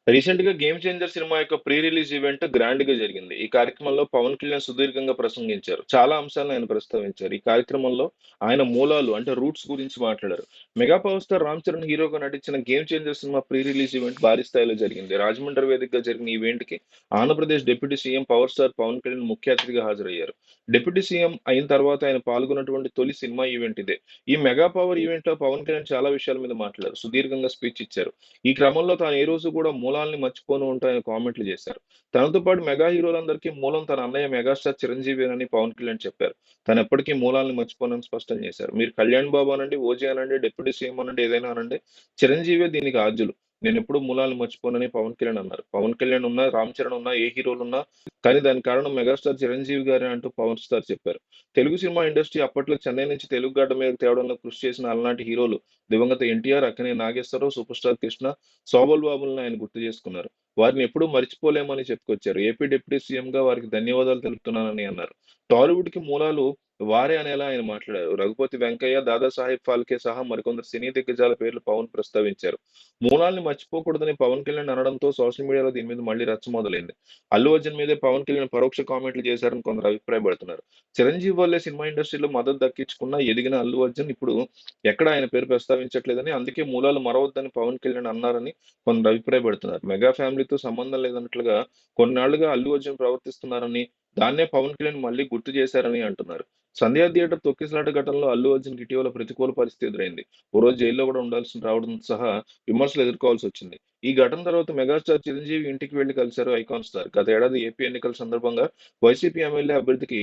రీసెంట్‌గా 'game changer' cinema యొక్క pre release event గ్రాండ్‌గా జరిగింది. ఈ కార్యక్రమంలో పవన్ కళ్యాణ్ సుదీర్ఘంగా ప్రసంగించారు. చాలా అంశాలను ఆయన ప్రస్తావించారు. ఈ కార్యక్రమంలో ఆయన మూలాలు అంటే రూట్స్ గురించి మాట్లాడారు. Mega power star Ram Charan హీరోగా నటించిన 'గేమ్ చేంజర్' సినిమా ప్రీ రిలీజ్ ఈవెంట్ భారీ స్థాయిలో జరిగింది. రాజమండ్రి వేదికగా జరిగిన ఈ ఈవెంట్‌కి Andhra Pradesh deputy CM power star Pawan Kalyan ముఖ్య అతిథిగా హాజరయ్యారు. డిప్యూటీ సీఎం అయిన తర్వాత ఆయన పాల్గొన్నటువంటి తొలి సినిమా ఈవెంట్ ఇదే. ఈ మెగా పవర్ ఈవెంట్‌లో పవన్ కళ్యాణ్ చాలా విషయాల మీద మాట్లాడారు. సుదీర్ఘంగా స్పీచ్ ఇచ్చారు. ఈ క్రమంలో తాను ఏ రోజు కూడా మూలాల్ని మర్చిపోను ఉంటాయని కామెంట్లు చేశారు. తనతో పాటు మెగా హీరోలందరికీ మూలం తన అన్నయ్య మెగాస్టార్ చిరంజీవేనని పవన్ కళ్యాణ్ చెప్పారు. తాను ఎప్పటికీ మూలాల్ని మర్చిపోనని స్పష్టం చేశారు. మీరు కళ్యాణ్ బాబు అనండి, ఓజీ అనండి, డిప్యూటీ సీఎం అనండి, ఏదైనా అనండి, చిరంజీవే దీనికి ఆద్యులు. నేనెప్పుడు మూలాల్ని మర్చిపోనని పవన్ కళ్యాణ్ అన్నారు. పవన్ కళ్యాణ్ ఉన్నా, రామ్ చరణ్ ఉన్నా, ఏ హీరోలున్నా కానీ దానికి కారణం మెగాస్టార్ చిరంజీవి గారే అంటూ పవన్ స్టార్ చెప్పారు. తెలుగు సినిమా ఇండస్ట్రీ అప్పట్లో చెన్నై నుంచి తెలుగు గడ్డ మీదకి తేవడంలో కృషి చేసిన అలనాటి హీరోలు దివంగత ఎన్టీఆర్, అక్కినేని నాగేశ్వరరావు, సూపర్ స్టార్ కృష్ణ, శోభన్ బాబులను ఆయన గుర్తు చేసుకున్నారు. వారిని ఎప్పుడూ మర్చిపోలేమని చెప్పుకొచ్చారు. ఏపీ డిప్యూటీ సీఎంగా వారికి ధన్యవాదాలు తెలుపుతున్నానని అన్నారు. టాలీవుడ్‌కి మూలాలు వారే అనేలా ఆయన మాట్లాడారు. రఘుపతి వెంకయ్య, దాదాసాహెబ్ ఫాల్కే సహా మరికొందరు సినీ దిగ్గజాల పేర్లు పవన్ ప్రస్తావించారు. మూలాల్ని మర్చిపోకూడదని పవన్ కళ్యాణ్ అనడంతో సోషల్ మీడియాలో దీని మీద మళ్ళీ రచ్చ మొదలైంది. అల్లు అర్జున్ మీదే పవన్ కళ్యాణ్ పరోక్ష కామెంట్లు చేశారని కొందరు అభిప్రాయపడుతున్నారు. చిరంజీవి వల్లే సినిమా ఇండస్ట్రీలో మద్దతు దక్కించుకున్న ఎదిగిన అల్లు అర్జున్ ఇప్పుడు ఎక్కడ ఆయన పేరు ప్రస్తావించట్లేదని, అందుకే మూలాలు మరవద్దని పవన్ కళ్యాణ్ అన్నారని కొందరు అభిప్రాయపడుతున్నారు. మెగా ఫ్యామిలీతో సంబంధం లేదన్నట్లుగా కొన్నాళ్లుగా అల్లు అర్జున్ ప్రవర్తిస్తున్నారని, దాన్నే పవన్ కళ్యాణ్ మళ్ళీ గుర్తు చేశారని అంటున్నారు. సంధ్యా థియేటర్ తొక్కిసలాట ఘటనలో అల్లు అర్జున్‌కి ఇటీవల ప్రతికూల పరిస్థితి ఎదురైంది. ఓ రోజు జైల్లో కూడా ఉండాల్సి రావడం సహా విమర్శలు ఎదుర్కోవాల్సొచ్చింది. ఈ ఘటన తర్వాత మెగాస్టార్ చిరంజీవి ఇంటికి వెళ్లి కలిశారు ఐకాన్ స్టార్. గత ఏడాది ఏపీ ఎన్నికల సందర్భంగా వైసీపీ ఎమ్మెల్యే అభ్యర్థికి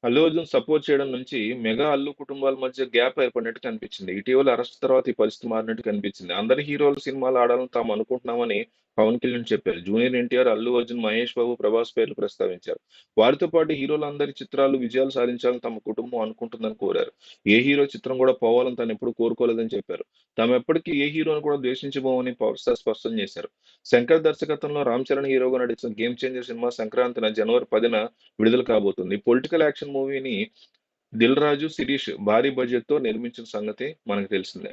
అల్లు అర్జున్ సపోర్ట్ చేయడం నుంచి మెగా, అల్లు కుటుంబాల మధ్య గ్యాప్ ఏర్పడినట్టు కనిపించింది. ఇటీవల అరెస్ట్ తర్వాత ఈ పరిస్థితి మారినట్టు కనిపించింది. అందరి హీరోలు సినిమాలు ఆడాలని తాము అనుకుంటున్నామని పవన్ కళ్యాణ్ చెప్పారు. జూనియర్ ఎన్టీఆర్, అల్లు అర్జున్, మహేష్ బాబు, ప్రభాస్ పేర్లు ప్రస్తావించారు. వారితో పాటు హీరోలందరి చిత్రాలు విజయాలు సాధించాలని తమ కుటుంబం అనుకుంటుందని కోరారు. ఏ హీరో చిత్రం కూడా పోవాలని తాను ఎప్పుడూ కోరుకోలేదని చెప్పారు. తాము ఎప్పటికీ ఏ హీరోను కూడా ద్వేషించబోమని పవర్ స్టార్ స్పష్టం చేశారు. శంకర్ దర్శకత్వంలో రామ్ చరణ్ హీరోగా నటించిన 'గేమ్ చేంజర్' సినిమా సంక్రాంతిన జనవరి 10న విడుదల కాబోతుంది. పొలిటికల్ యాక్షన్ మూవీని 'దిల్ రాజు', 'శిరీష్' భారీ బడ్జెట్‌తో నిర్మించిన సంగతి మనకు తెలిసిందే.